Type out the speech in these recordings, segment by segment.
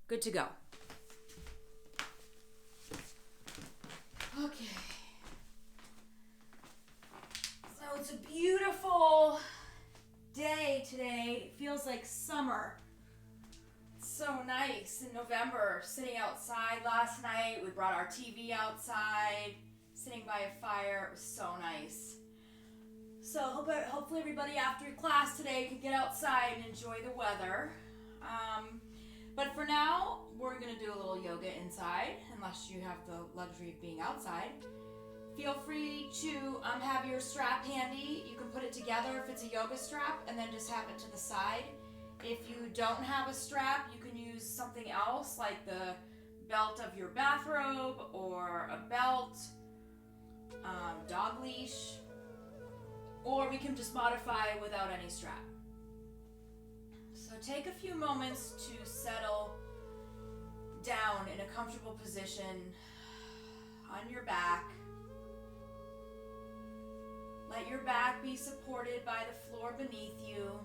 Good to go. Okay. So it's a beautiful day today. It feels like summer. It's so nice in November, sitting outside last night. We brought our TV outside, sitting by a fire. It was so nice. So hopefully everybody after class today can get outside and enjoy the weather. But for now, we're going to do a little yoga inside, unless you have the luxury of being outside. Feel free to have your strap handy. You can put it together if it's a yoga strap, and then just have it to the side. If you don't have a strap, you can use something else, like the belt of your bathrobe, or a belt, dog leash, or we can just modify without any strap. So take a few moments to settle down in a comfortable position on your back. Let your back be supported by the floor beneath you.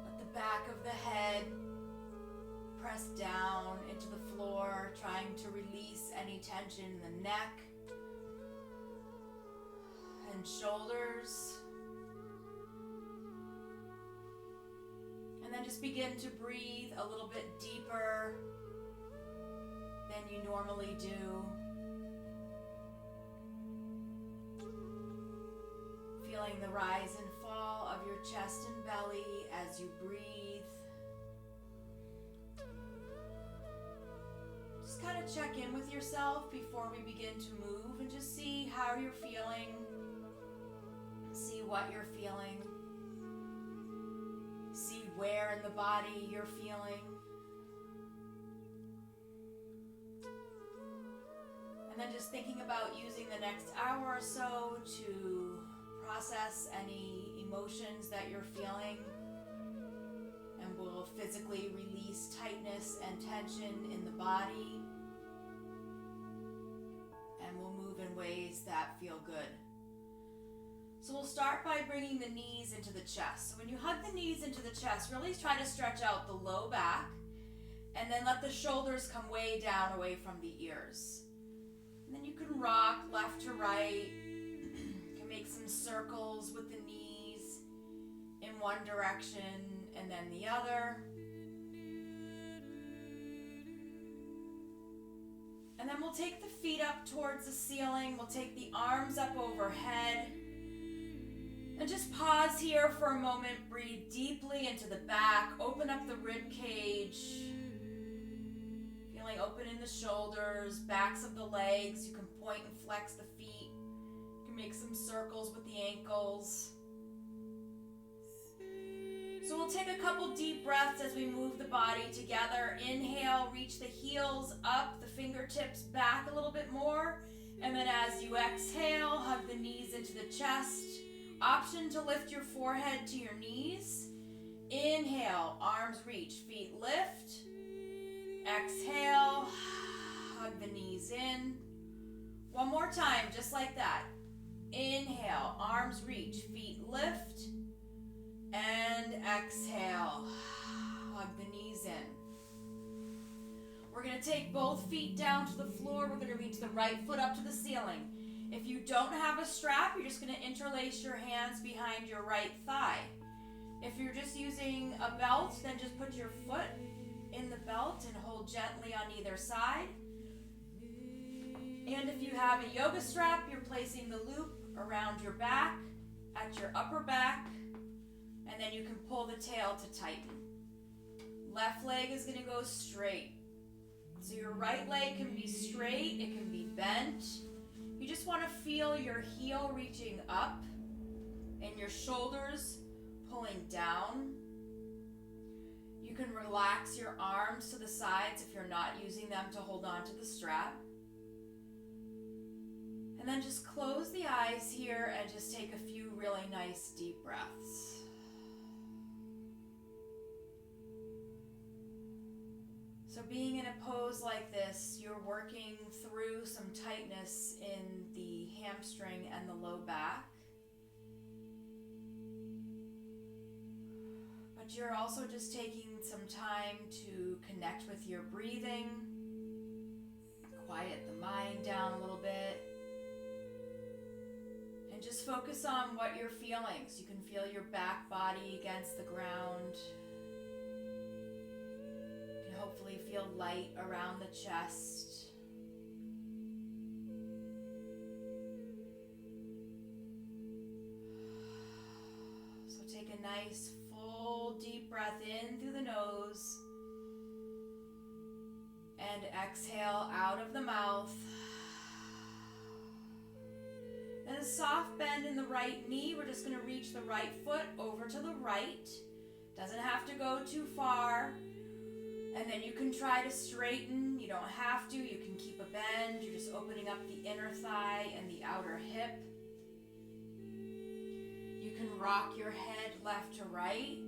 Let the back of the head press down into the floor, trying to release any tension in the neck and shoulders. And then just begin to breathe a little bit deeper than you normally do. Feeling the rise and fall of your chest and belly as you breathe. Just kind of check in with yourself before we begin to move and just see how you're feeling. See what you're feeling. See where in the body you're feeling. And then just thinking about using the next hour or so to process any emotions that you're feeling, and will physically release tightness and tension in the body, and we'll move in ways that feel good. So we'll start by bringing the knees into the chest. So when you hug the knees into the chest, really try to stretch out the low back, and then let the shoulders come way down away from the ears. And then you can rock left to right. You can make some circles with the knees in one direction and then the other. And then we'll take the feet up towards the ceiling. We'll take the arms up overhead. And just pause here for a moment. Breathe deeply into the back. Open up the rib cage. Feeling open in the shoulders, backs of the legs. You can point and flex the feet. You can make some circles with the ankles. So we'll take a couple deep breaths as we move the body together. Inhale, reach the heels up, the fingertips back a little bit more. And then as you exhale, hug the knees into the chest. Option to lift your forehead to your knees. Inhale, arms reach, feet lift. Exhale, hug the knees in. One more time, just like that. Inhale, arms reach, feet lift. And exhale, hug the knees in. We're going to take both feet down to the floor. We're going to reach the right foot up to the ceiling. If you don't have a strap, you're just going to interlace your hands behind your right thigh. If you're just using a belt, then just put your foot in the belt and hold gently on either side. And if you have a yoga strap, you're placing the loop around your back, at your upper back, and then you can pull the tail to tighten. Left leg is going to go straight. So your right leg can be straight, it can be bent. You just want to feel your heel reaching up and your shoulders pulling down. You can relax your arms to the sides if you're not using them to hold on to the strap. And then just close the eyes here and just take a few really nice deep breaths. So being in a pose like this, you're working through some tightness in the hamstring and the low back. But you're also just taking some time to connect with your breathing, quiet the mind down a little bit, and just focus on what you're feeling. So you can feel your back body against the ground. You can hopefully feel light around the chest. So take a nice full deep breath in through the nose and exhale out of the mouth. Then a soft bend in the right knee. We're just going to reach the right foot over to the right. Doesn't have to go too far. And then you can try to straighten. You don't have to. You can keep a bend. You're just opening up the inner thigh and the outer hip. You can rock your head left to right.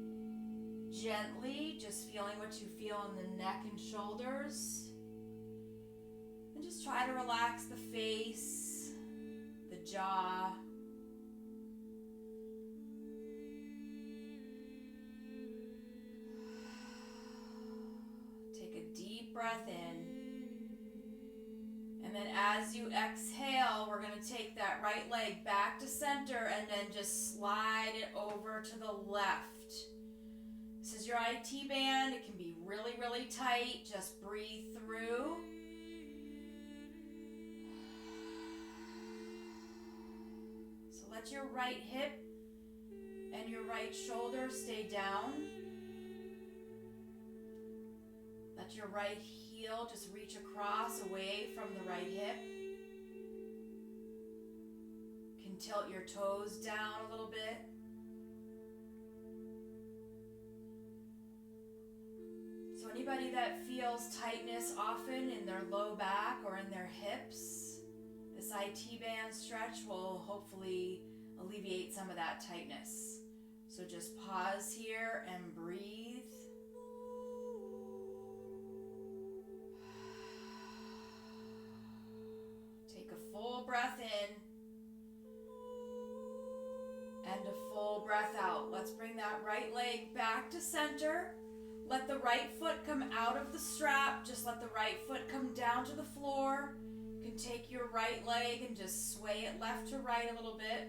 Gently, just feeling what you feel in the neck and shoulders. And just try to relax the face, the jaw. Take a deep breath in. And then as you exhale, we're going to take that right leg back to center and then just slide it over to the left. This is your IT band. It can be really, really tight. Just breathe through. So let your right hip and your right shoulder stay down. Let your right heel just reach across away from the right hip. You can tilt your toes down a little bit. So anybody that feels tightness often in their low back or in their hips, this IT band stretch will hopefully alleviate some of that tightness. So just pause here and breathe. Take a full breath in and a full breath out. Let's bring that right leg back to center. Let the right foot come out of the strap. Just let the right foot come down to the floor. You can take your right leg and just sway it left to right a little bit.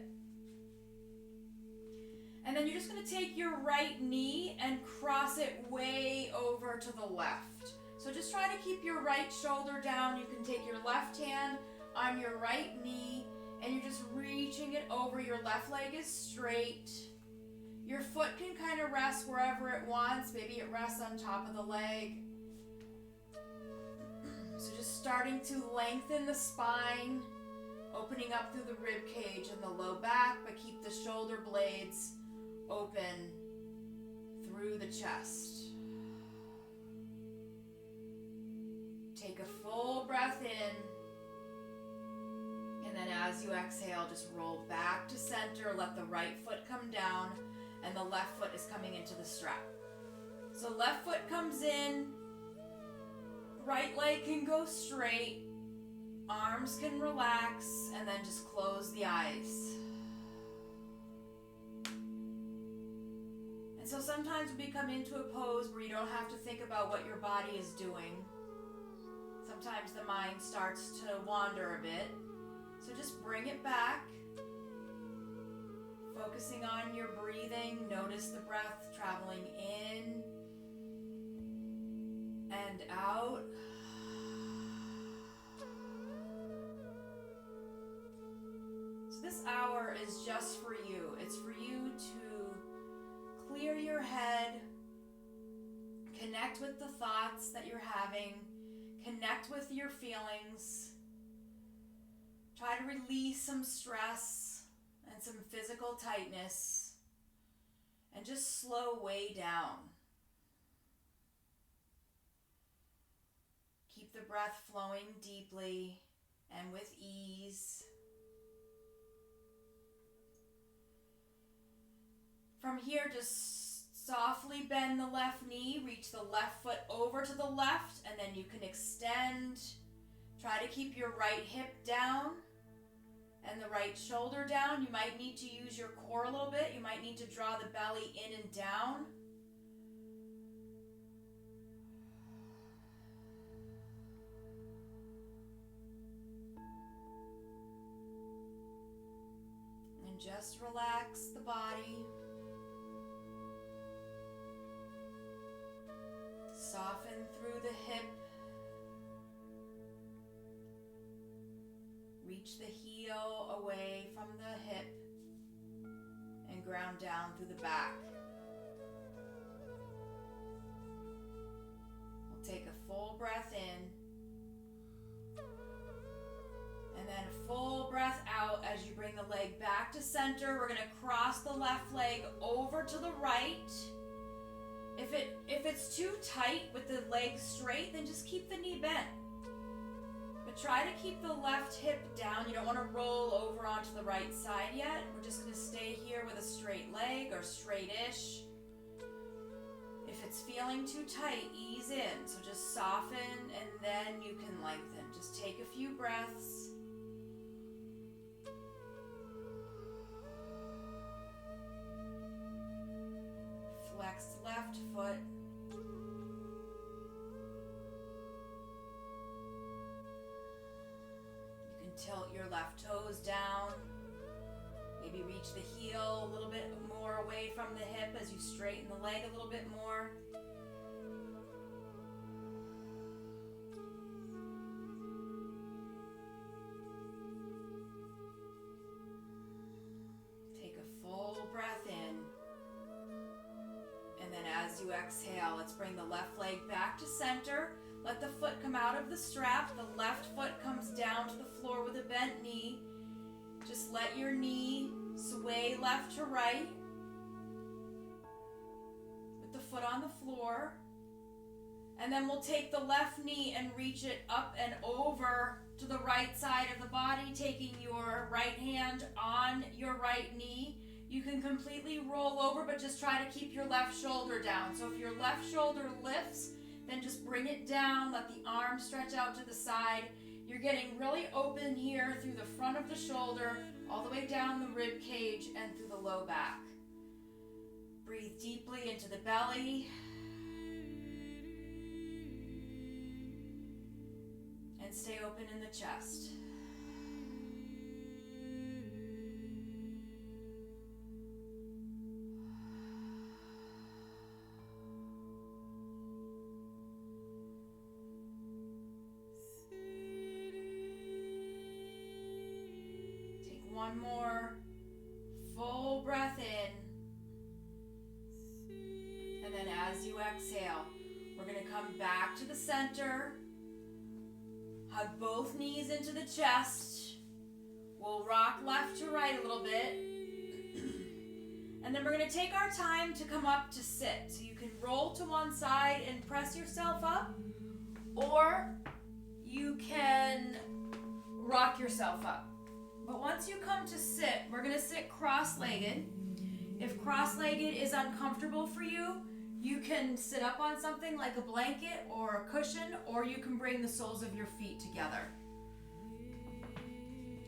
And then you're just going to take your right knee and cross it way over to the left. So just try to keep your right shoulder down. You can take your left hand on your right knee and you're just reaching it over. Your left leg is straight. Your foot can kind of rest wherever it wants. Maybe it rests on top of the leg. So just starting to lengthen the spine, opening up through the rib cage and the low back, but keep the shoulder blades open through the chest. Take a full breath in. And then as you exhale, just roll back to center. Let the right foot come down. And the left foot is coming into the strap. So left foot comes in, right leg can go straight, arms can relax, and then just close the eyes. And so sometimes we come into a pose where you don't have to think about what your body is doing. Sometimes the mind starts to wander a bit. So just bring it back. Focusing on your breathing, notice the breath traveling in and out. So this hour is just for you. It's for you to clear your head, connect with the thoughts that you're having, connect with your feelings, try to release some stress and some physical tightness, and just slow way down. Keep the breath flowing deeply and with ease. From here, just softly bend the left knee, reach the left foot over to the left, and then you can extend. Try to keep your right hip down and the right shoulder down. You might need to use your core a little bit. You might need to draw the belly in and down. And just relax the body. Soften through the hip. Reach the heel away from the hip and ground down through the back. We'll take a full breath in and then a full breath out as you bring the leg back to center. We're going to cross the left leg over to the right. If it's too tight with the leg straight, then just keep the knee bent. But try to keep the left hip down. You don't want to roll over onto the right side yet. We're just going to stay here with a straight leg or straight-ish. If it's feeling too tight, ease in. So just soften and then you can lengthen. Just take a few breaths. Flex left foot. You can tilt your left toes down. Maybe reach the heel a little bit more away from the hip as you straighten the leg a little bit more. Take a full breath in. And then as you exhale, let's bring the left leg back to center. Let the foot come out of the strap. The left foot comes down to the floor with a bent knee. Just let your knee sway left to right with the foot on the floor. And then we'll take the left knee and reach it up and over to the right side of the body, taking your right hand on your right knee. You can completely roll over, but just try to keep your left shoulder down. So if your left shoulder lifts, then just bring it down. Let the arm stretch out to the side. You're getting really open here through the front of the shoulder, all the way down the rib cage and through the low back. Breathe deeply into the belly. And stay open in the chest. One more full breath in. And then as you exhale, we're going to come back to the center. Hug both knees into the chest. We'll rock left to right a little bit. And then we're going to take our time to come up to sit. So you can roll to one side and press yourself up, or you can rock yourself up. But once you come to sit, we're going to sit cross-legged. If cross-legged is uncomfortable for you, you can sit up on something like a blanket or a cushion, or you can bring the soles of your feet together.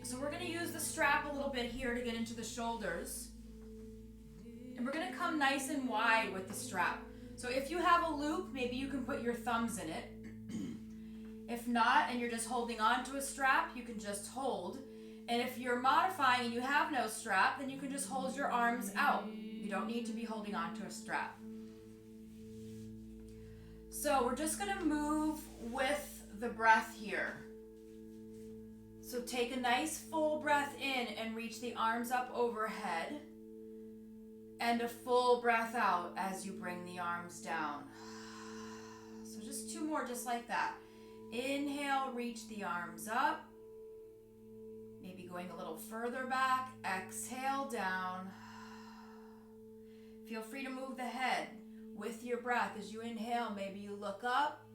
So we're going to use the strap a little bit here to get into the shoulders. And we're going to come nice and wide with the strap. So if you have a loop, maybe you can put your thumbs in it. If not, and you're just holding on to a strap, you can just hold. And if you're modifying and you have no strap, then you can just hold your arms out. You don't need to be holding on to a strap. So we're just going to move with the breath here. So take a nice full breath in and reach the arms up overhead. And a full breath out as you bring the arms down. So just two more just like that. Inhale, reach the arms up. Maybe going a little further back. Exhale down. Feel free to move the head with your breath. As you inhale, maybe you look up.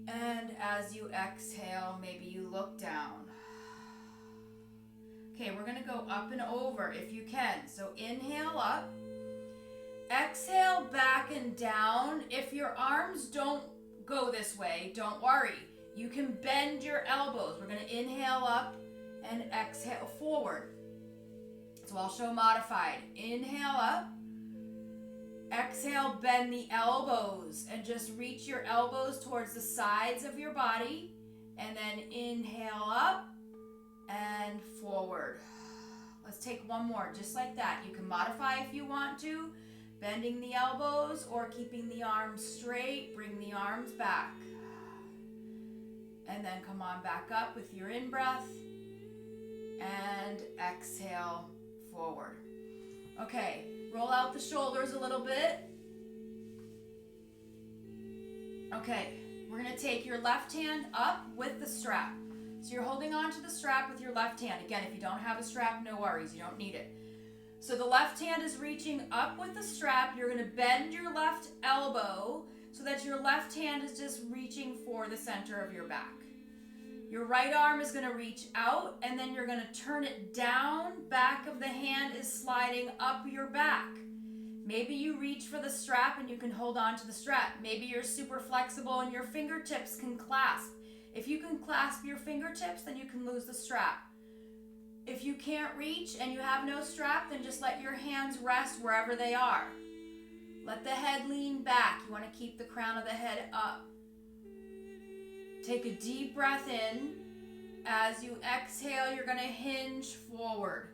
And as you exhale, maybe you look down. Okay, we're going to go up and over if you can. So inhale up. Exhale back and down. If your arms don't go this way, don't worry. You can bend your elbows. We're going to inhale up and exhale forward. So I'll show modified. Inhale up. Exhale, bend the elbows and just reach your elbows towards the sides of your body. And then inhale up and forward. Let's take one more, just like that. You can modify if you want to, bending the elbows or keeping the arms straight. Bring the arms back. And then come on back up with your in-breath. And exhale forward. Okay, roll out the shoulders a little bit. Okay, we're gonna take your left hand up with the strap. So you're holding on to the strap with your left hand. Again, if you don't have a strap, no worries, you don't need it. So the left hand is reaching up with the strap. You're gonna bend your left elbow so that your left hand is just reaching for the center of your back. Your right arm is gonna reach out and then you're gonna turn it down. Back of the hand is sliding up your back. Maybe you reach for the strap and you can hold on to the strap. Maybe you're super flexible and your fingertips can clasp. If you can clasp your fingertips, then you can lose the strap. If you can't reach and you have no strap, then just let your hands rest wherever they are. Let the head lean back. You want to keep the crown of the head up. Take a deep breath in. As you exhale, you're going to hinge forward.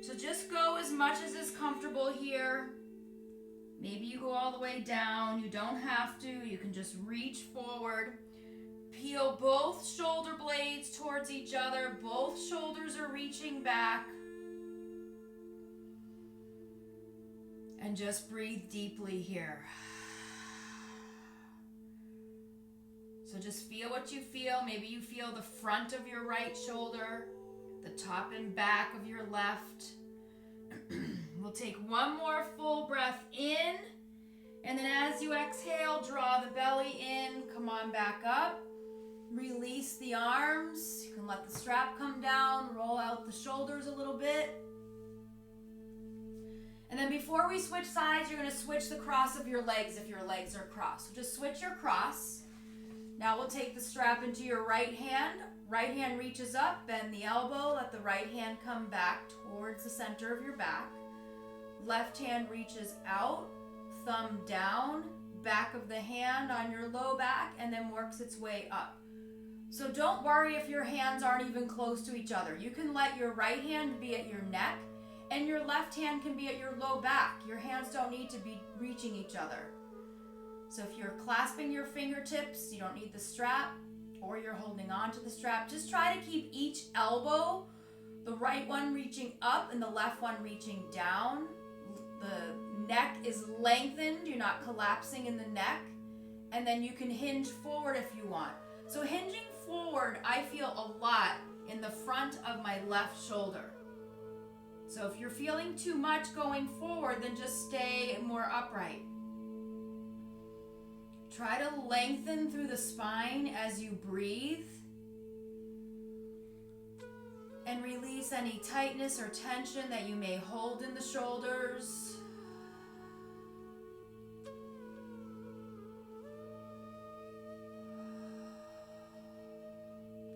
So just go as much as is comfortable here. Maybe you go all the way down. You don't have to. You can just reach forward. Peel both shoulder blades towards each other. Both shoulders are reaching back. And just breathe deeply here. So just feel what you feel. Maybe you feel the front of your right shoulder, the top and back of your left. We'll take one more full breath in. And then as you exhale, draw the belly in. Come on back up. Release the arms. You can let the strap come down. Roll out the shoulders a little bit. And then before we switch sides, you're going to switch the cross of your legs if your legs are crossed. So just switch your cross. Now we'll take the strap into your right hand. Right hand reaches up, bend the elbow, let the right hand come back towards the center of your back. Left hand reaches out, thumb down, back of the hand on your low back, and then works its way up. So don't worry if your hands aren't even close to each other. You can let your right hand be at your neck, and your left hand can be at your low back. Your hands don't need to be reaching each other. So if you're clasping your fingertips, you don't need the strap, or you're holding on to the strap. Just try to keep each elbow, the right one reaching up and the left one reaching down. The neck is lengthened. You're not collapsing in the neck. And then you can hinge forward if you want. So hinging forward, I feel a lot in the front of my left shoulder. So if you're feeling too much going forward, then just stay more upright. Try to lengthen through the spine as you breathe. And release any tightness or tension that you may hold in the shoulders.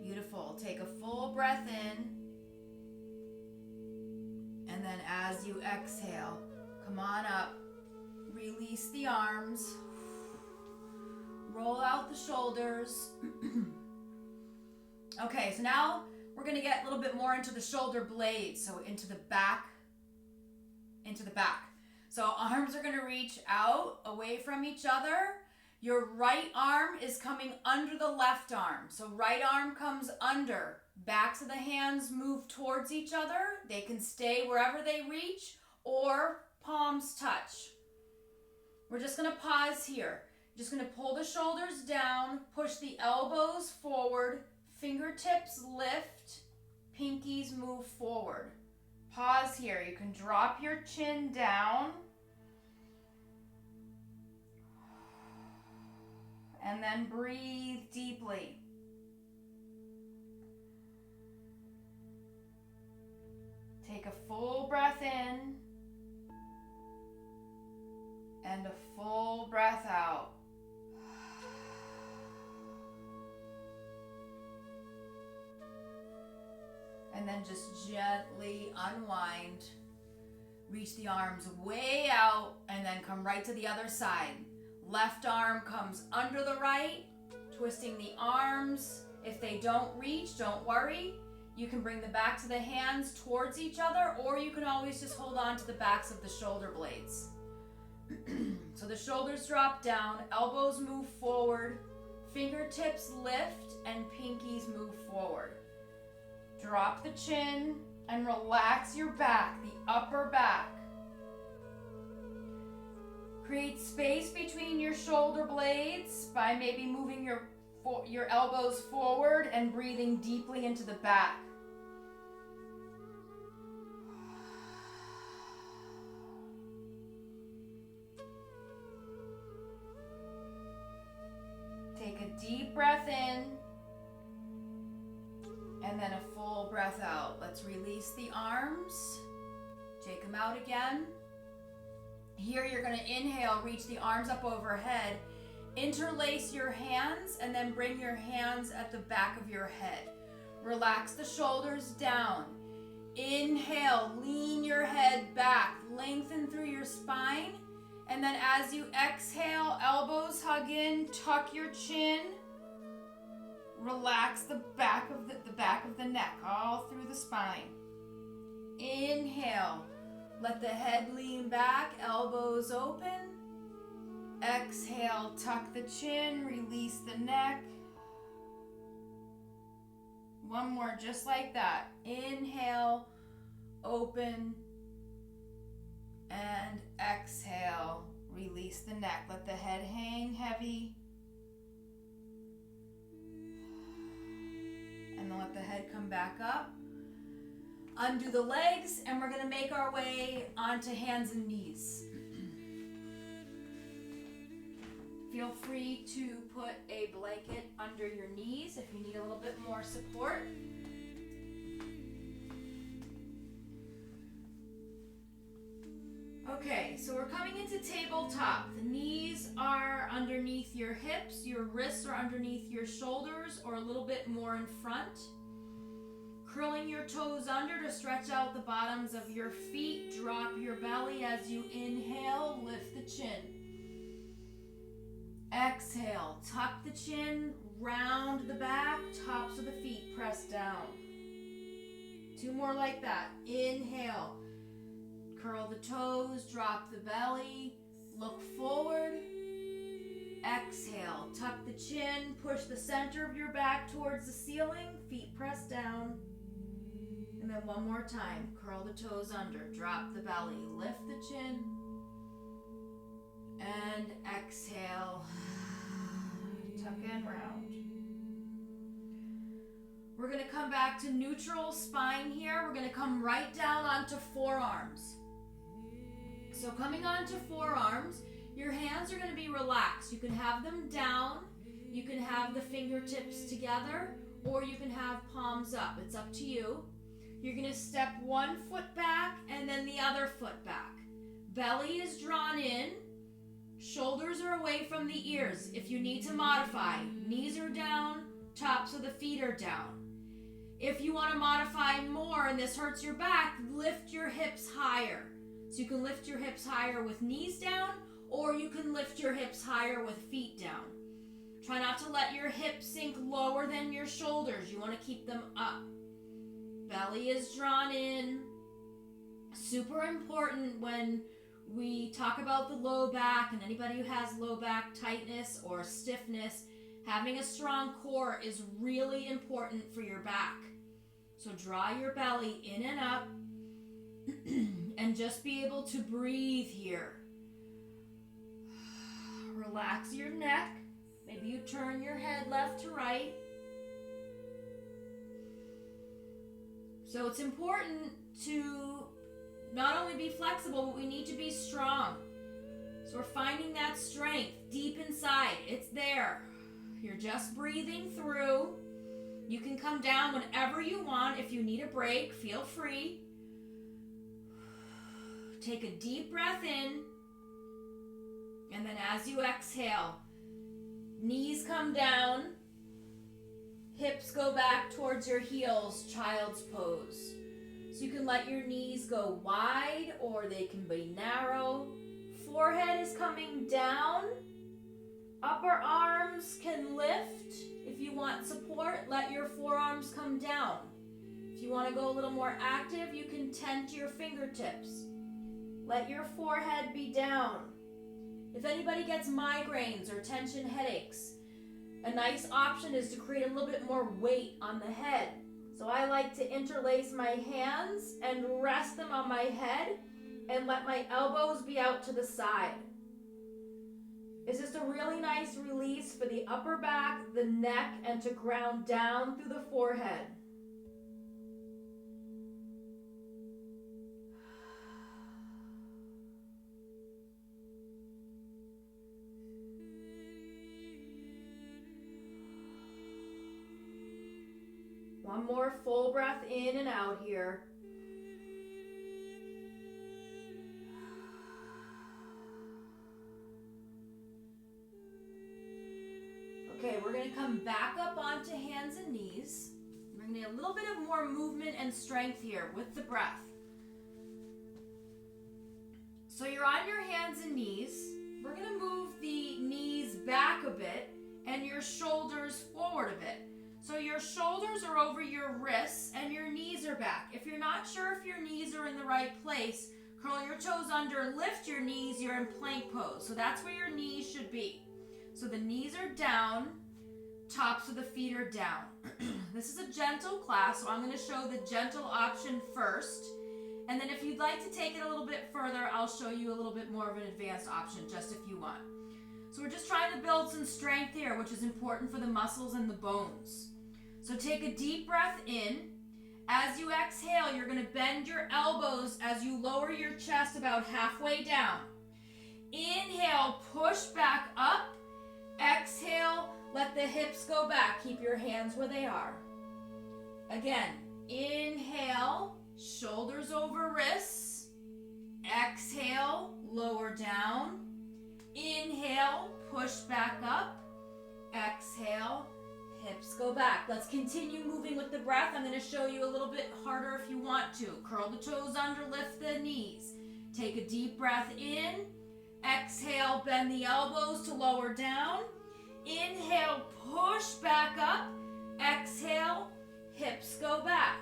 Beautiful. Take a full breath in. And then as you exhale, come on up. Release the arms. Roll out the shoulders. Okay, so now we're going to get a little bit more into the shoulder blades, so into the back. So arms are going to reach out, away from each other. Your right arm is coming under the left arm. So right arm comes under. Backs of the hands move towards each other. They can stay wherever they reach, or palms touch. We're just going to pause here. Just going to pull the shoulders down, push the elbows forward, fingertips lift, pinkies move forward. Pause here. You can drop your chin down. And then breathe deeply. Take a full breath in and a full breath out. And then just gently unwind. Reach the arms way out and then come right to the other side. Left arm comes under the right, twisting the arms. If they don't reach, don't worry. You can bring the backs of the hands towards each other, or you can always just hold on to the backs of the shoulder blades. So the shoulders drop down, elbows move forward, fingertips lift, and pinkies move forward. Drop the chin and relax your back, the upper back. Create space between your shoulder blades by maybe moving your elbows forward and breathing deeply into the back. Take a deep breath in and then a full breath out. Let's release the arms. Take them out again. Here you're going to inhale, reach the arms up overhead. Interlace your hands and then bring your hands at the back of your head. Relax the shoulders down. Inhale, lean your head back, lengthen through your spine. And then as you exhale, elbows hug in, tuck your chin. Relax the back of the neck all through the spine. Inhale, let the head lean back, elbows open. Exhale, tuck the chin, release the neck. One more, just like that. Inhale, open, and exhale, release the neck. Let the head hang heavy. And then let the head come back up. Undo the legs, and we're going to make our way onto hands and knees. Feel free to put a blanket under your knees if you need a little bit more support. Okay, so we're coming into tabletop. The knees are underneath your hips, your wrists are underneath your shoulders or a little bit more in front. Curling your toes under to stretch out the bottoms of your feet. Drop your belly as you inhale, lift the chin. Exhale, tuck the chin, round the back, tops of the feet press down. 2 more like that. Inhale, curl the toes, drop the belly, look forward. Exhale, tuck the chin, push the center of your back towards the ceiling, feet press down. And then one more time, curl the toes under, drop the belly, lift the chin. And exhale, tuck and round. We're going to come back to neutral spine here. We're going to come right down onto forearms. So coming onto forearms, your hands are going to be relaxed. You can have them down, you can have the fingertips together, or you can have palms up. It's up to you. You're going to step one foot back and then the other foot back. Belly is drawn in. Shoulders are away from the ears. If you need to modify, knees are down, tops of the feet are down. If you want to modify more and this hurts your back, lift your hips higher. So you can lift your hips higher with knees down, or you can lift your hips higher with feet down. Try not to let your hips sink lower than your shoulders. You want to keep them up. Belly is drawn in. Super important when we talk about the low back, and anybody who has low back tightness or stiffness, having a strong core is really important for your back. So draw your belly in and up and just be able to breathe here. Relax your neck. Maybe you turn your head left to right. So it's important to not only be flexible, but we need to be strong. So we're finding that strength deep inside. It's there. You're just breathing through. You can come down whenever you want. If you need a break, feel free. Take a deep breath in. And then as you exhale, knees come down. Hips go back towards your heels, child's pose. So you can let your knees go wide or they can be narrow. Forehead is coming down. Upper arms can lift. If you want support, let your forearms come down. If you want to go a little more active, you can tent your fingertips. Let your forehead be down. If anybody gets migraines or tension headaches, a nice option is to create a little bit more weight on the head. So I like to interlace my hands and rest them on my head and let my elbows be out to the side. It's just a really nice release for the upper back, the neck, and to ground down through the forehead. One more full breath in and out here. Okay, we're going to come back up onto hands and knees. We're going to get a little bit of more movement and strength here with the breath. So you're on your hands and knees. We're going to move the knees back a bit and your shoulders forward a bit. So your shoulders are over your wrists and your knees are back. If you're not sure if your knees are in the right place, curl your toes under, lift your knees, you're in plank pose. So that's where your knees should be. So the knees are down, tops of the feet are down. This is a gentle class, so I'm going to show the gentle option first. And then if you'd like to take it a little bit further, I'll show you a little bit more of an advanced option, just if you want. So we're just trying to build some strength here, which is important for the muscles and the bones. So take a deep breath in. As you exhale, you're going to bend your elbows as you lower your chest about halfway down. Inhale, push back up. Exhale, let the hips go back. Keep your hands where they are. Again, inhale, shoulders over wrists. Exhale, lower down. Inhale, push back up. Exhale, hips go back. Let's continue moving with the breath. I'm going to show you a little bit harder if you want to. Curl the toes under, lift the knees. Take a deep breath in. Exhale, bend the elbows to lower down. Inhale, push back up. Exhale, hips go back.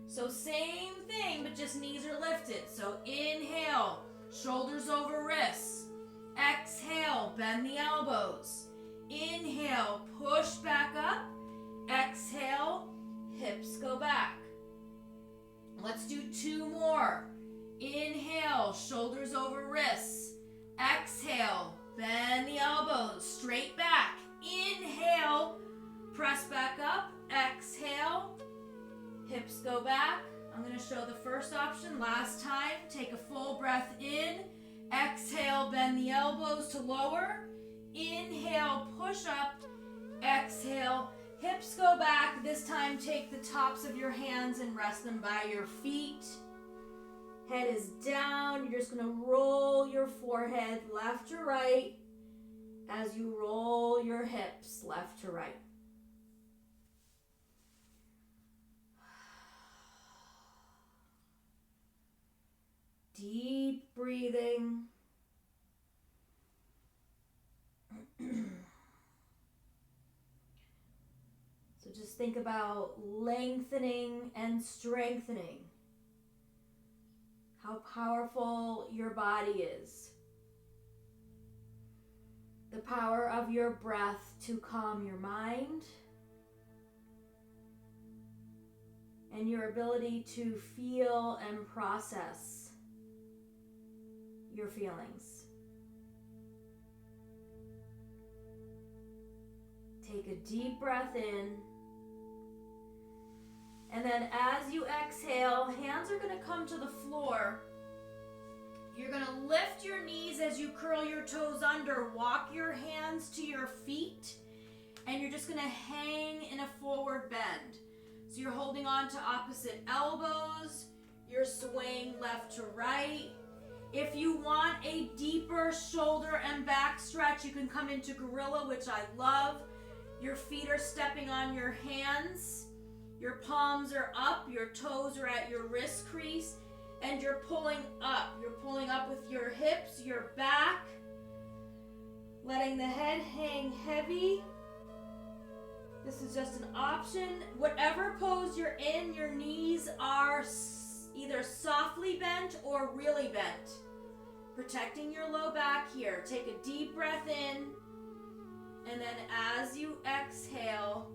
So same thing, but just knees are lifted. So inhale, shoulders over wrists. Exhale, bend the elbows. Inhale, push back up. Exhale, hips go back. Let's do two more. Inhale, shoulders over wrists. Exhale, bend the elbows, straight back. Inhale, press back up. Exhale, hips go back. I'm going to show the first option last time. Take a full breath in. Exhale, bend the elbows to lower. Inhale, push up. Exhale, hips go back. This time take the tops of your hands and rest them by your feet. Head is down. You're just going to roll your forehead left to right as you roll your hips left to right. Deep breathing. So just think about lengthening and strengthening. How powerful your body is. The power of your breath to calm your mind. And your ability to feel and process your feelings. Take a deep breath in. And then as you exhale, hands are going to come to the floor. You're going to lift your knees as you curl your toes under. Walk your hands to your feet. And you're just going to hang in a forward bend. So you're holding on to opposite elbows. You're swaying left to right. If you want a deeper shoulder and back stretch, you can come into gorilla, which I love. Your feet are stepping on your hands. Your palms are up, your toes are at your wrist crease, and you're pulling up. You're pulling up with your hips, your back, letting the head hang heavy. This is just an option. Whatever pose you're in, your knees are either softly bent or really bent. Protecting your low back here. Take a deep breath in, and then as you exhale,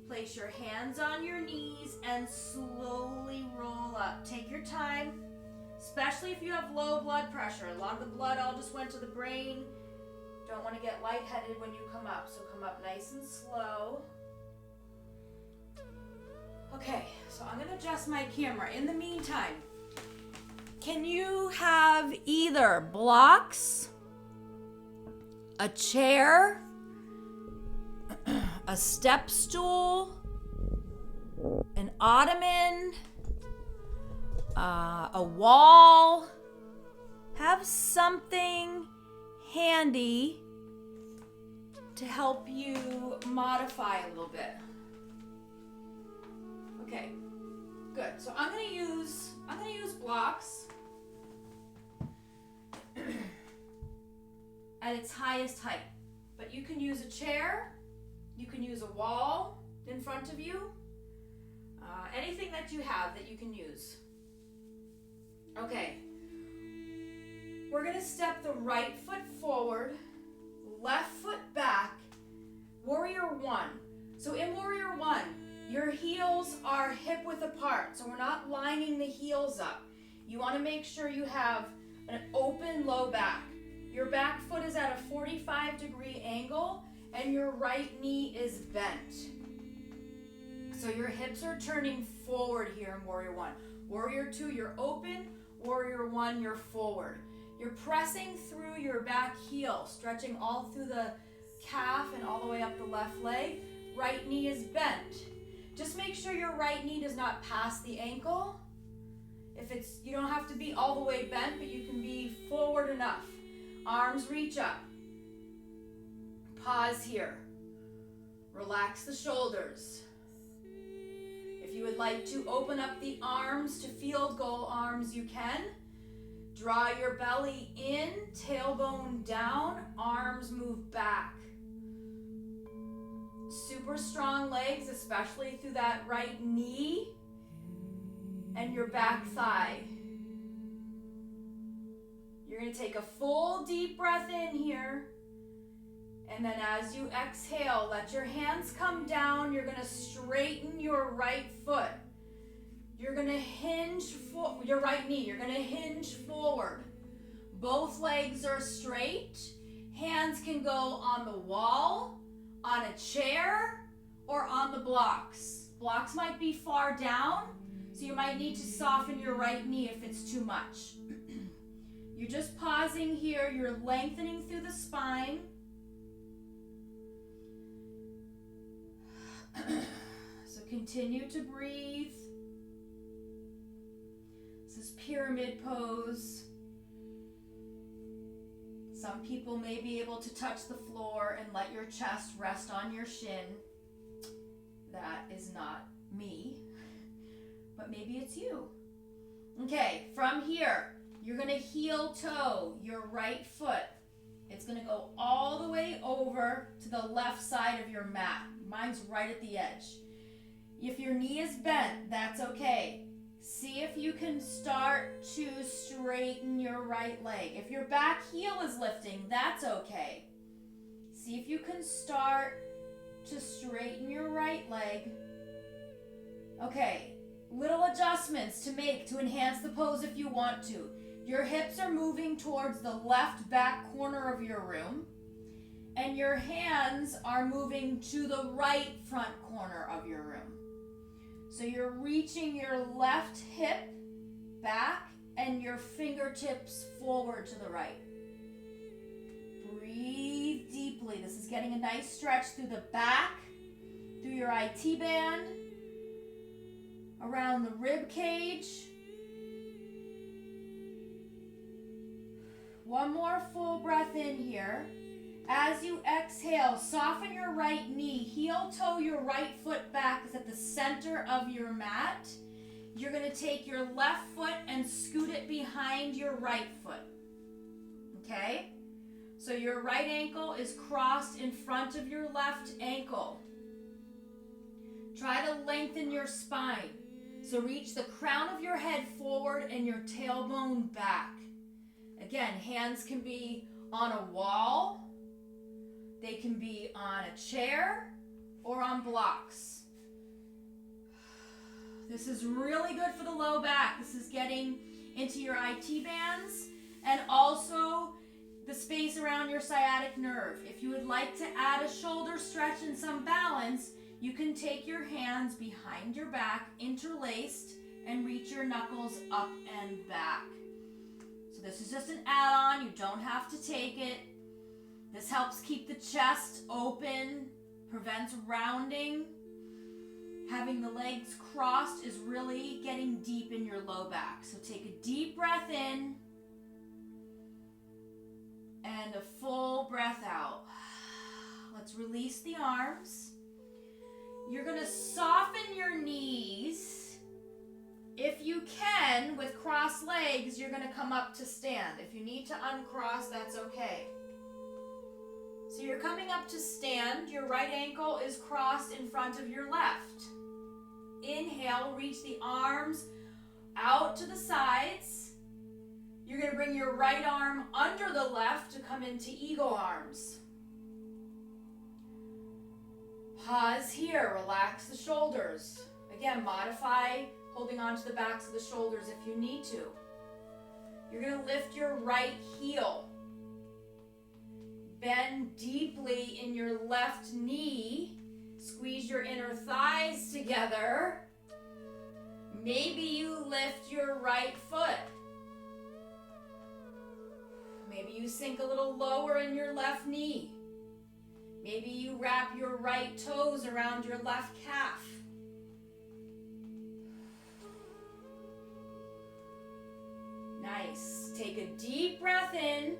place your hands on your knees and slowly roll up. Take your time, especially if you have low blood pressure. A lot of the blood all just went to the brain. Don't want to get lightheaded when you come up, so come up nice and slow. Okay, so I'm going to adjust my camera. In the meantime, can you have either blocks, a chair, a step stool, an ottoman, a wall? Have something handy to help you modify a little bit. Okay, good. So I'm gonna use blocks at its highest height. But you can use a chair, you can use a wall in front of you, anything that you have that you can use. Okay, we're gonna step the right foot forward, left foot back, warrior one. So in warrior one, your heels are hip width apart, so we're not lining the heels up. You wanna make sure you have an open low back. Your back foot is at a 45-degree angle and your right knee is bent. So your hips are turning forward here in warrior one. Warrior two, you're open. Warrior one, you're forward. You're pressing through your back heel, stretching all through the calf and all the way up the left leg. Right knee is bent. Just make sure your right knee does not pass the ankle. You don't have to be all the way bent, but you can be forward enough. Arms reach up. Pause here. Relax the shoulders. If you would like to open up the arms to field goal arms, you can. Draw your belly in, tailbone down, arms move back. Super strong legs, especially through that right knee and your back thigh. You're going to take a full deep breath in here. And then as you exhale, let your hands come down. You're going to straighten your right foot. You're going to hinge your right knee. You're going to hinge forward. Both legs are straight. Hands can go on the wall, on a chair, or on the blocks. Blocks might be far down, so you might need to soften your right knee if it's too much. You're just pausing here. You're lengthening through the spine. So continue to breathe. This is pyramid pose. Some people may be able to touch the floor and let your chest rest on your shin. That is not me, but maybe it's you. Okay, from here, you're going to heel toe your right foot. It's going to go all the way over to the left side of your mat. Mine's right at the edge. If your knee is bent, that's okay. See if you can start to straighten your right leg. If your back heel is lifting, that's okay. See if you can start to straighten your right leg. Okay, little adjustments to make to enhance the pose if you want to. Your hips are moving towards the left back corner of your room, and your hands are moving to the right front corner of your room. So you're reaching your left hip back and your fingertips forward to the right. Breathe deeply. This is getting a nice stretch through the back, through your IT band, around the rib cage. One more full breath in here. As you exhale, soften your right knee. Heel toe your right foot back is at the center of your mat. You're going to take your left foot and scoot it behind your right foot. Okay? So your right ankle is crossed in front of your left ankle. Try to lengthen your spine. So reach the crown of your head forward and your tailbone back. Again, hands can be on a wall, they can be on a chair, or on blocks. This is really good for the low back. This is getting into your IT bands and also the space around your sciatic nerve. If you would like to add a shoulder stretch and some balance, you can take your hands behind your back, interlaced, and reach your knuckles up and back. So this is just an add-on. You don't have to take it. This helps keep the chest open, prevents rounding. Having the legs crossed is really getting deep in your low back. So take a deep breath in and a full breath out. Let's release the arms. You're going to soften your knees. If you can, with crossed legs, you're going to come up to stand. If you need to uncross, that's okay. So you're coming up to stand. Your right ankle is crossed in front of your left. Inhale, reach the arms out to the sides. You're going to bring your right arm under the left to come into eagle arms. Pause here, relax the shoulders. Again, modify holding onto the backs of the shoulders if you need to. You're going to lift your right heel. Bend deeply in your left knee. Squeeze your inner thighs together. Maybe you lift your right foot. Maybe you sink a little lower in your left knee. Maybe you wrap your right toes around your left calf. Nice. Take a deep breath in.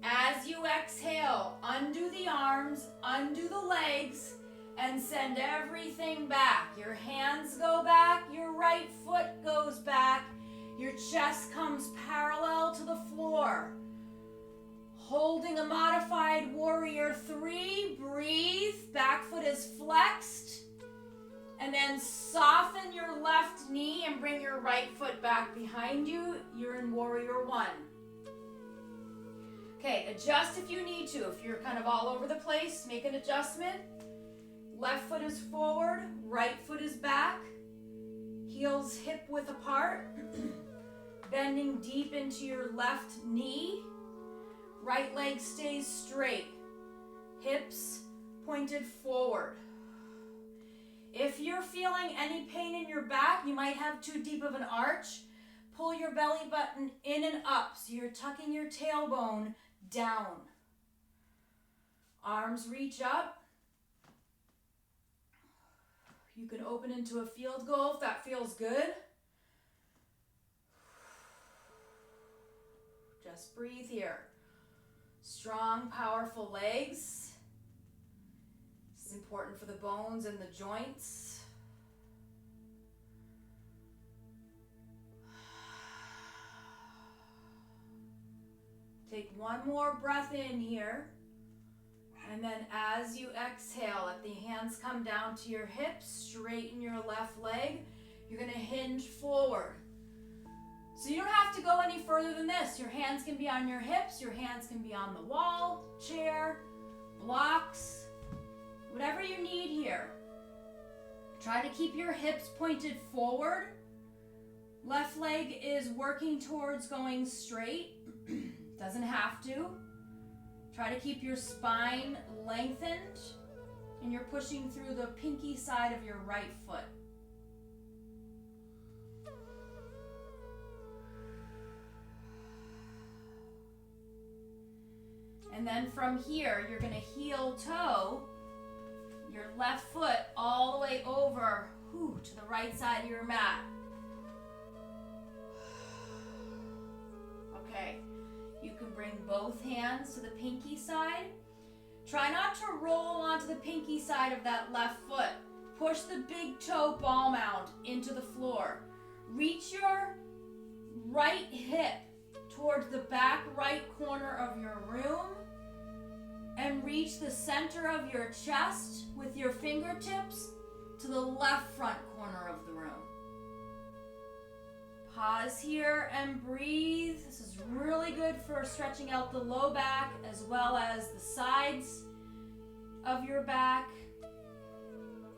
As you exhale, undo the arms, undo the legs, and send everything back. Your hands go back, your right foot goes back, your chest comes parallel to the floor. Holding a modified warrior 3, breathe, back foot is flexed, and then soften your left knee and bring your right foot back behind you. You're in warrior 1. Okay, adjust if you need to. If you're kind of all over the place, make an adjustment. Left foot is forward, right foot is back, heels hip width apart, bending deep into your left knee. Right leg stays straight, hips pointed forward. If you're feeling any pain in your back, you might have too deep of an arch. Pull your belly button in and up so you're tucking your tailbone down. Arms reach up. You can open into a field goal if that feels good. Just breathe here. Strong, powerful legs. This is important for the bones and the joints. Take one more breath in here. And then as you exhale, let the hands come down to your hips, straighten your left leg. You're going to hinge forward. So you don't have to go any further than this. Your hands can be on your hips, your hands can be on the wall, chair, blocks, whatever you need here. Try to keep your hips pointed forward. Left leg is working towards going straight. Doesn't have to. Try to keep your spine lengthened, and you're pushing through the pinky side of your right foot. And then from here, you're going to heel toe your left foot all the way over to the right side of your mat. Okay, you can bring both hands to the pinky side. Try not to roll onto the pinky side of that left foot. Push the big toe ball mount into the floor. Reach your right hip towards the back right corner of your room and reach the center of your chest with your fingertips to the left front corner of the room. Pause here and breathe. This is really good for stretching out the low back as well as the sides of your back,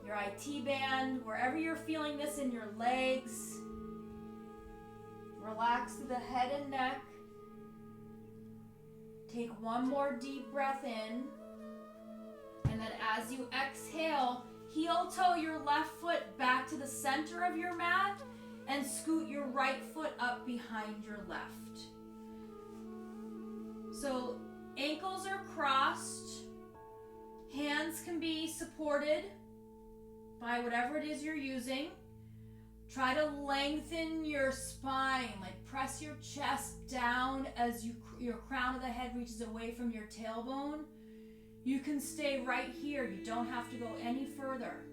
your IT band, wherever you're feeling this in your legs. Relax through the head and neck. Take one more deep breath in. And then as you exhale, heel toe your left foot back to the center of your mat and scoot your right foot up behind your left. So ankles are crossed. Hands can be supported by whatever it is you're using. Try to lengthen your spine, like press your chest down as your crown of the head reaches away from your tailbone. You can stay right here. You don't have to go any further.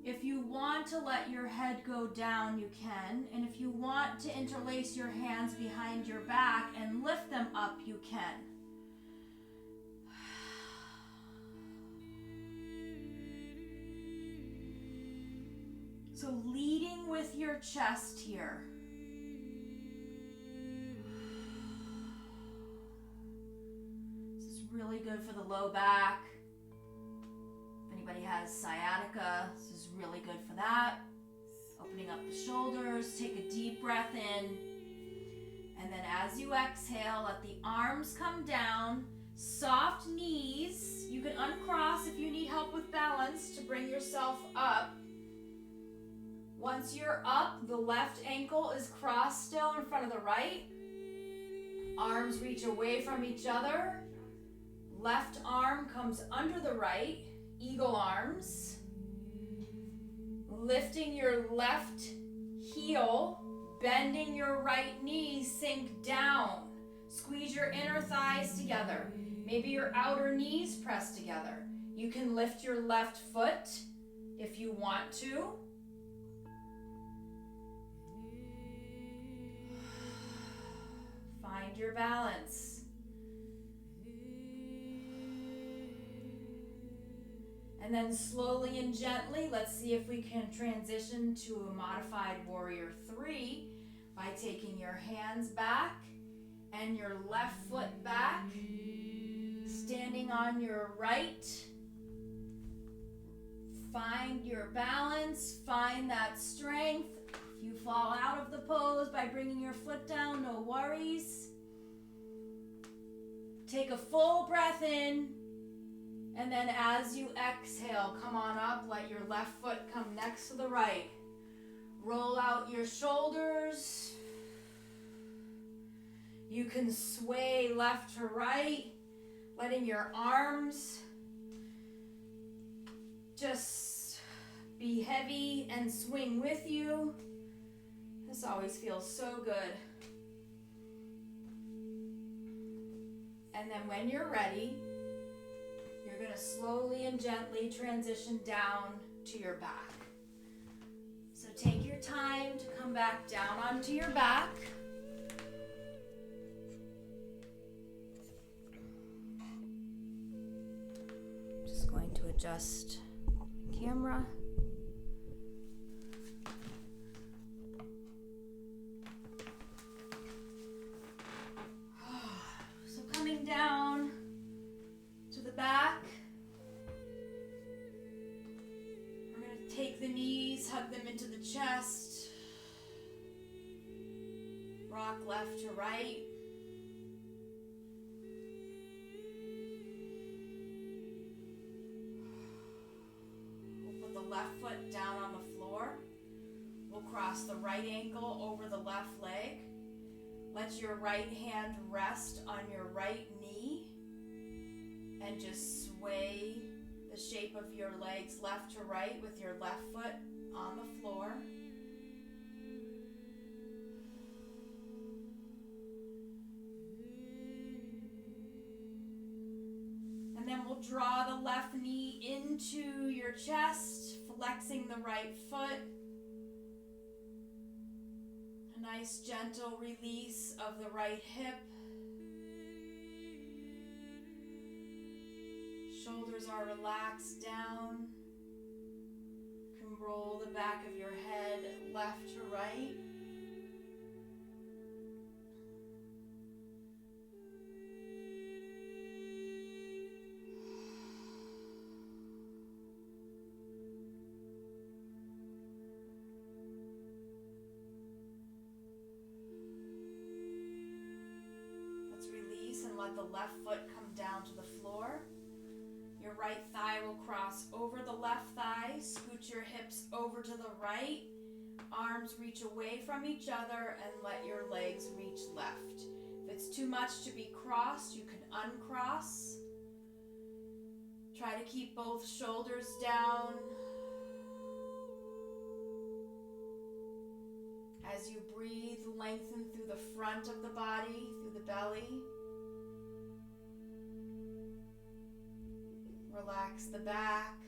If you want to let your head go down, you can. And if you want to interlace your hands behind your back and lift them up, you can. So leading with your chest here. This is really good for the low back. If anybody has sciatica, this is really good for that. Opening up the shoulders, take a deep breath in. And then as you exhale, let the arms come down. Soft knees. You can uncross if you need help with balance to bring yourself up. Once you're up, the left ankle is crossed still in front of the right. Arms reach away from each other. Left arm comes under the right. Eagle arms. Lifting your left heel, bending your right knee, sink down. Squeeze your inner thighs together. Maybe your outer knees press together. You can lift your left foot if you want to. Find your balance. And then slowly and gently, let's see if we can transition to a modified warrior 3 by taking your hands back and your left foot back, standing on your right. Find your balance, find that strength. If you fall out of the pose by bringing your foot down, no worries. Take a full breath in, and then as you exhale, come on up, let your left foot come next to the right. Roll out your shoulders. You can sway left to right, letting your arms just be heavy and swing with you. This always feels so good. And then when you're ready, you're going to slowly and gently transition down to your back. So take your time to come back down onto your back. Just going to adjust camera. Down to the back. We're going to take the knees, hug them into the chest. Rock left to right. We'll put the left foot down on the floor. We'll cross the right ankle over the left leg. Let your right hand rest on your right knee and just sway the shape of your legs left to right with your left foot on the floor. And then we'll draw the left knee into your chest, flexing the right foot. Nice gentle release of the right hip. Shoulders are relaxed down. roll the back of your head left to right. Let's release and let the left foot come down to the floor. Your right thigh will cross over the left thigh. Scoot your hips over to the right. Arms reach away from each other and let your legs reach left. If it's too much to be crossed, you can uncross. Try to keep both shoulders down. As you breathe, lengthen through the front of the body, through the belly. Relax the back.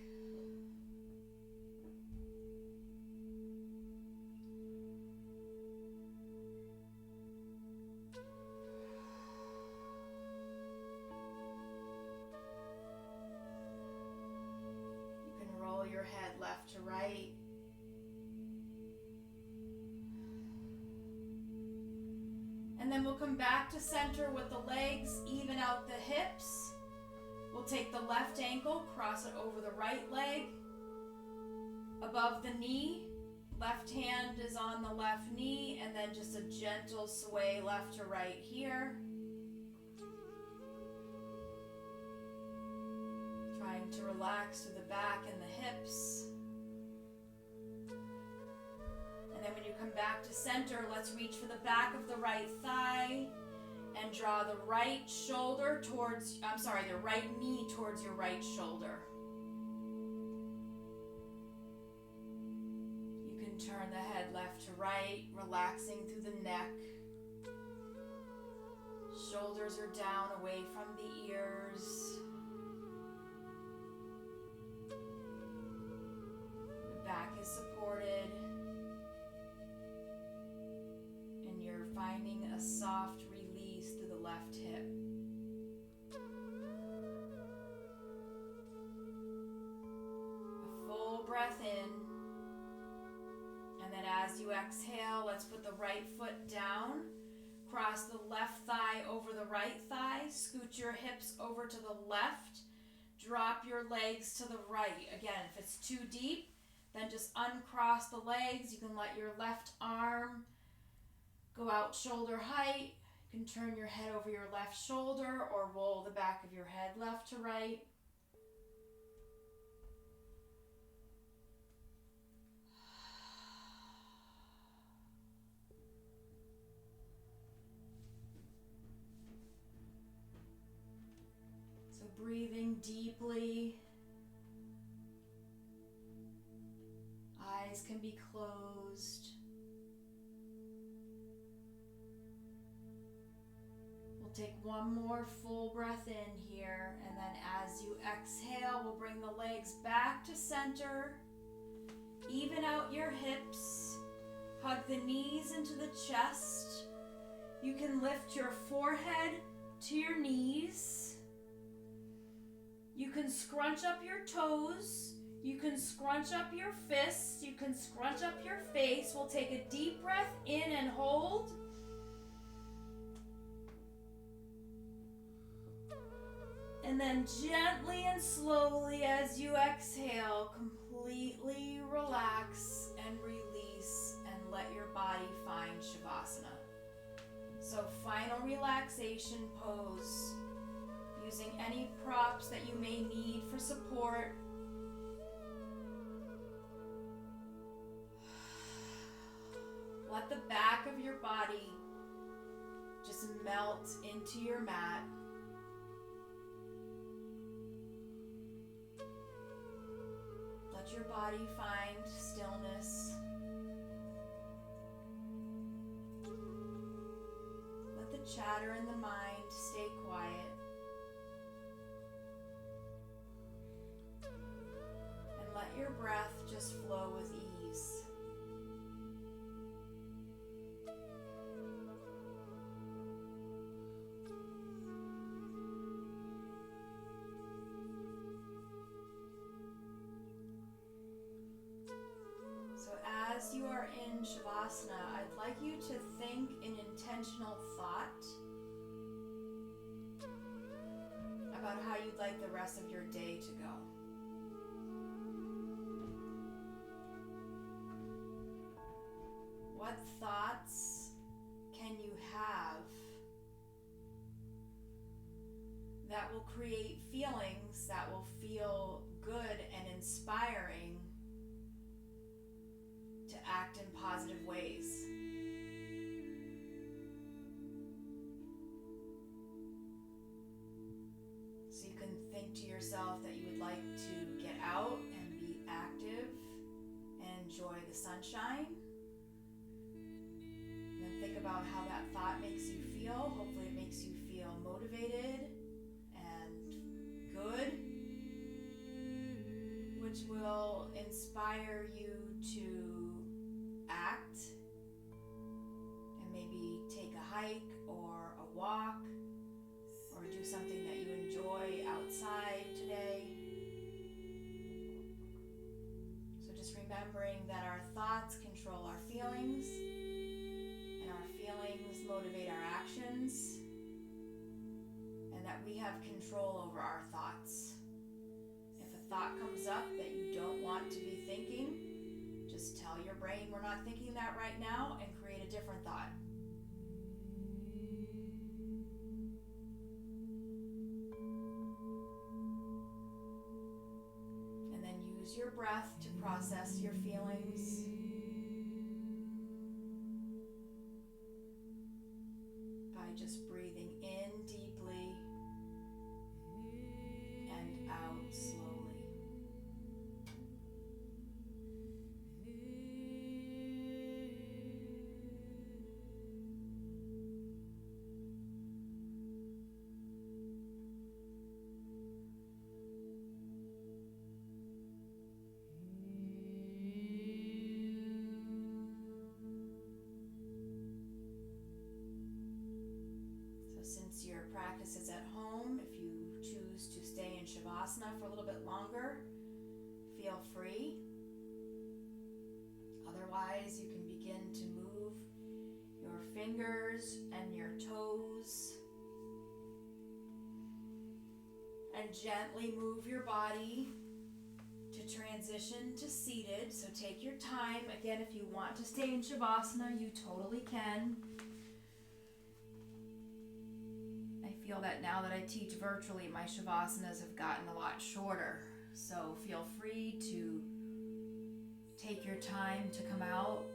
You can roll your head left to right. And then we'll come back to center with the legs, even out the hips. We'll take the left ankle, cross it over the right leg, above the knee. Left hand is on the left knee, and then just a gentle sway left to right here. Trying to relax through the back and the hips. And then when you come back to center, let's reach for the back of the right thigh and draw the right shoulder towards, the right knee towards your right shoulder. You can turn the head left to right, relaxing through the neck. Shoulders are down away from the ears. The back is supported. And you're finding a soft release through the left hip. A full breath in. And then as you exhale, let's put the right foot down. Cross the left thigh over the right thigh. Scoot your hips over to the left. Drop your legs to the right. Again, if it's too deep, then just uncross the legs. You can let your left arm go out shoulder height. You can turn your head over your left shoulder or roll the back of your head left to right. So breathing deeply. Eyes can be closed. Take one more full breath in here, and then as you exhale, we'll bring the legs back to center. Even out your hips. Hug the knees into the chest. You can lift your forehead to your knees. You can scrunch up your toes. You can scrunch up your fists. You can scrunch up your face. We'll take a deep breath in and hold. And then gently and slowly as you exhale, completely relax and release and let your body find Shavasana. So final relaxation pose, using any props that you may need for support. Let the back of your body just melt into your mat. Let your body find stillness. Let the chatter in the mind stay quiet. And let your breath just flow with ease. as you are in Shavasana, I'd like you to think an intentional thought about how you'd like the rest of your day to go. What thoughts can you have that will create feelings that will feel good and inspiring to act in positive ways? So you can think to yourself that you would like to get out and be active and enjoy the sunshine. And then think about how that thought makes you feel. Hopefully it makes you feel motivated and good, which will inspire you to act and maybe take a hike or a walk or do something that you enjoy outside today. So just remembering that our thoughts control our feelings and our feelings motivate our actions, and that we have control over our thoughts. If a thought comes up that you don't want to be thinking, just tell your brain we're not thinking that right now and create a different thought. And then use your breath to process your feelings. By just breathing in deeply and out slowly. Since your practice is at home, if you choose to stay in Shavasana for a little bit longer, feel free. Otherwise, you can begin to move your fingers and your toes and gently move your body to transition to seated. So take your time. Again, if you want to stay in Shavasana, you totally can. I feel that now that I teach virtually, my Shavasanas have gotten a lot shorter. So feel free to take your time to come out.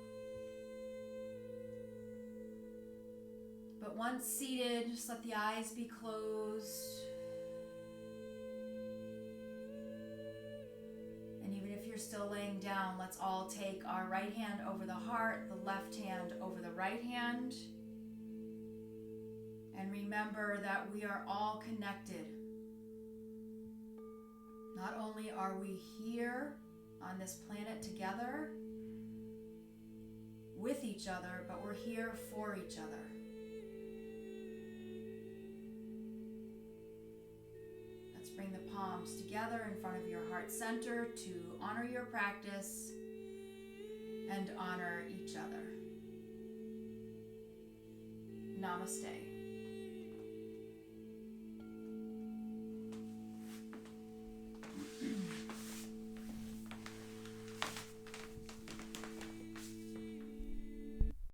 But once seated, just let the eyes be closed. And even if you're still laying down, let's all take our right hand over the heart, the left hand over the right hand. And remember that we are all connected. Not only are we here on this planet together with each other, but we're here for each other. Let's bring the palms together in front of your heart center to honor your practice and honor each other. Namaste.